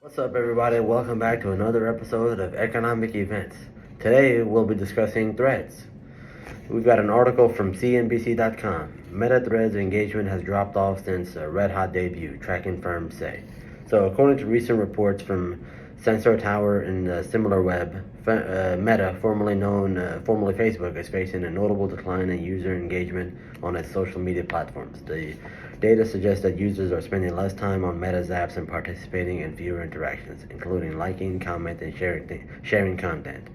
What's up, everybody? Welcome back to another episode of Economic Events. Today, we'll be discussing Threads. We've got an article from CNBC.com. Meta Threads engagement has dropped off since a red hot debut, tracking firms say. So, according to recent reports from Sensor Tower and SimilarWeb, Meta, formerly Facebook, is facing a notable decline in user engagement on its social media platforms. The data suggests that users are spending less time on Meta's apps and participating in fewer interactions, including liking, commenting, and sharing content.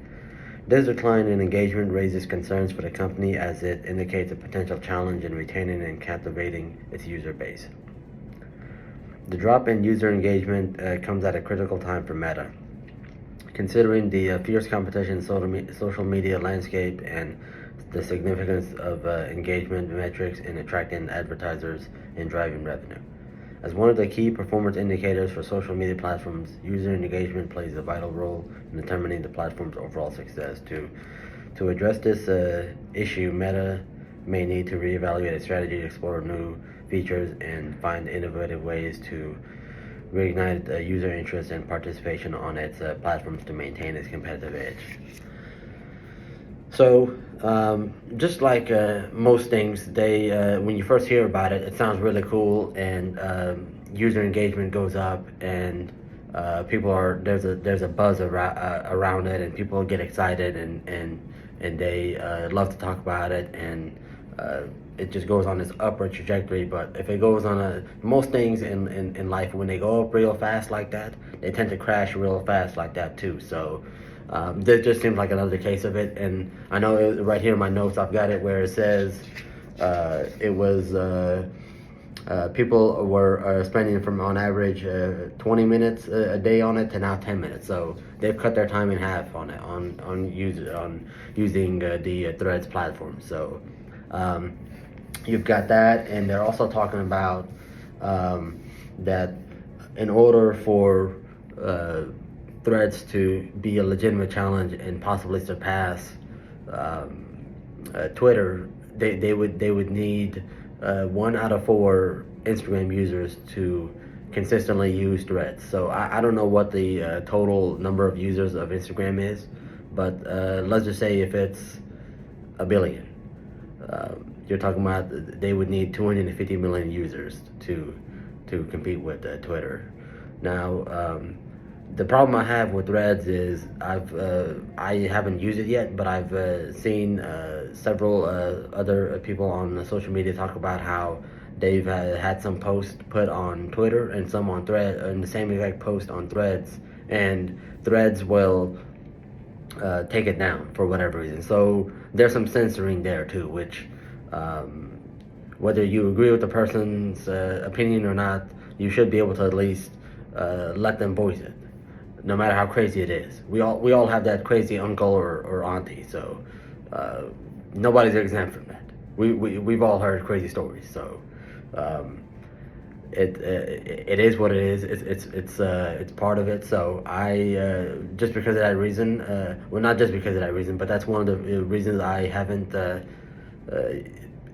This decline in engagement raises concerns for the company as it indicates a potential challenge in retaining and captivating its user base. The drop in user engagement comes at a critical time for Meta, considering the fierce competition in social media landscape and the significance of engagement metrics in attracting advertisers and driving revenue. As one of the key performance indicators for social media platforms, user engagement plays a vital role in determining the platform's overall success. To address this issue, Meta may need to reevaluate its strategy, explore new features, and find innovative ways to reignite user interest and participation on its platforms to maintain its competitive edge. So, just like most things, when you first hear about it, it sounds really cool, and user engagement goes up, and there's a buzz around it, and people get excited, and they love to talk about it, and it just goes on this upward trajectory. But if it goes on most things in life, when they go up real fast like that, they tend to crash real fast like that too. So this just seems like another case of it. And I know right here in my notes, I've got it where it says it was people were spending from on average 20 minutes a day on it to now 10 minutes. So they've cut their time in half on it on using the Threads platform. So you've got that, and they're also talking about that in order for Threads to be a legitimate challenge and possibly surpass Twitter, they would need 1 out of 4 Instagram users to consistently use Threads. So I don't know what the total number of users of Instagram is, but let's just say if it's 1 billion. You're talking about they would need 250 million users to compete with Twitter. Now, the problem I have with Threads is I haven't used it yet, but I've seen several other people on social media talk about how they've had some posts put on Twitter and some on Threads, and the same exact post on Threads, and Threads will take it down for whatever reason. So there's some censoring there too, which whether you agree with the person's opinion or not, you should be able to at least let them voice it, no matter how crazy it is. We all have that crazy uncle or auntie, so nobody's exempt from that. We've all heard crazy stories, so it is what it is. It's part of it. So I just because of that reason, well, not just because of that reason, but that's one of the reasons I haven't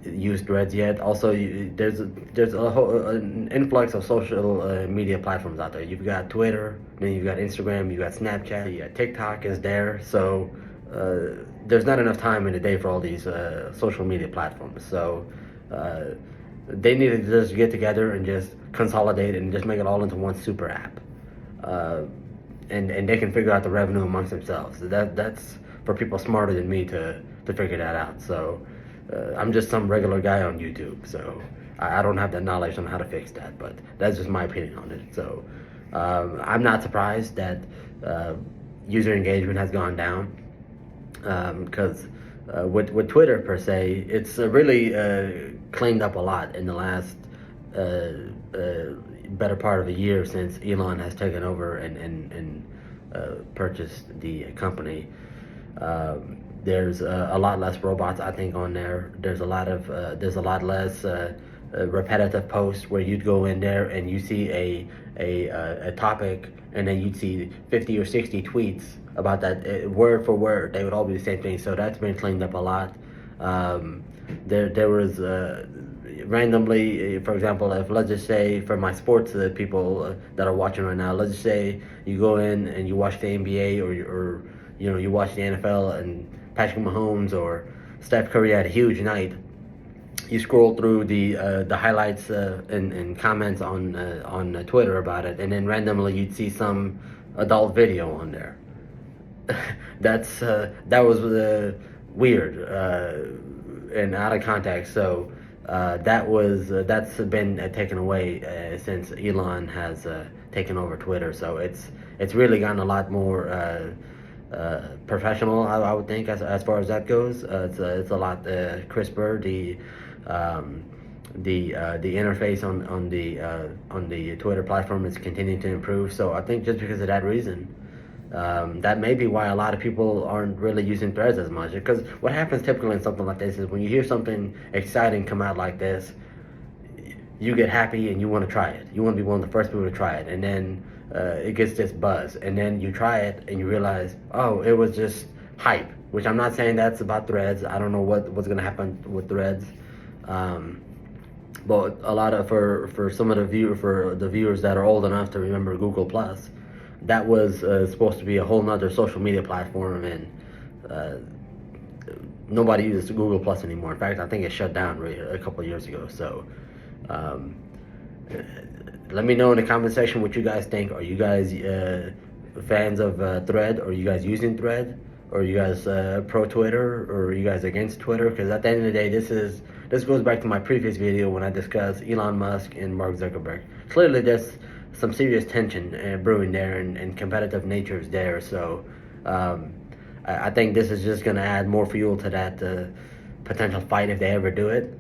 used Threads yet. Also, there's an influx of social media platforms out there. You've got Twitter, then you've got Instagram, you've got Snapchat, you got TikTok is there. So there's not enough time in the day for all these social media platforms. So they need to just get together and just consolidate and just make it all into one super app, and they can figure out the revenue amongst themselves. That's for people smarter than me to figure that out. So I'm just some regular guy on YouTube, so I don't have the knowledge on how to fix that, but that's just my opinion on it. So I'm not surprised that user engagement has gone down, because with Twitter per se, it's really cleaned up a lot in the last better part of a year since Elon has taken over and purchased the company. There's a lot less robots, I think, on there. There's a lot less repetitive posts where you'd go in there and you see a topic, and then you'd see 50 or 60 tweets about that word for word. They would all be the same thing. So that's been cleaned up a lot. There was randomly, for example, if let's just say for my sports people that are watching right now, let's just say you go in and you watch the NBA or you watch the NFL and Patrick Mahomes or Steph Curry had a huge night. You scroll through the highlights and comments on Twitter about it, and then randomly you'd see some adult video on there. That was weird and out of context. So that's been taken away since Elon has taken over Twitter. So it's really gotten a lot more professional, I would think, as far as that goes. It's a lot crisper. The interface on the Twitter platform is continuing to improve. So I think just because of that reason, that may be why a lot of people aren't really using Threads as much. Because what happens typically in something like this is when you hear something exciting come out like this, you get happy and you want to try it. You want to be one of the first people to try it, and then it gets this buzz, and then you try it and you realize, oh, it was just hype. Which I'm not saying that's about Threads. I don't know what's going to happen with Threads. But a lot of for some of the viewers that are old enough to remember Google Plus, that was supposed to be a whole nother social media platform, and nobody uses Google Plus anymore. In fact, I think it shut down a couple of years ago. So let me know in the comment section what you guys think. Are you guys fans of Thread? Are you guys using Thread? Or are you guys pro Twitter? Or are you guys against Twitter? Because at the end of the day, this goes back to my previous video when I discussed Elon Musk and Mark Zuckerberg. Clearly, there's some serious tension brewing there, and competitive nature is there. So I think this is just going to add more fuel to that potential fight if they ever do it.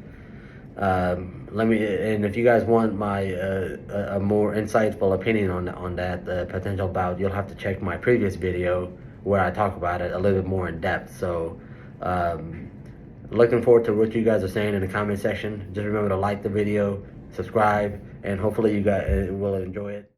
And if you guys want my a more insightful opinion on that potential bout, you'll have to check my previous video where I talk about it a little bit more in depth. So looking forward to what you guys are saying in the comment section. Just remember to like the video, subscribe, and hopefully you guys will enjoy it.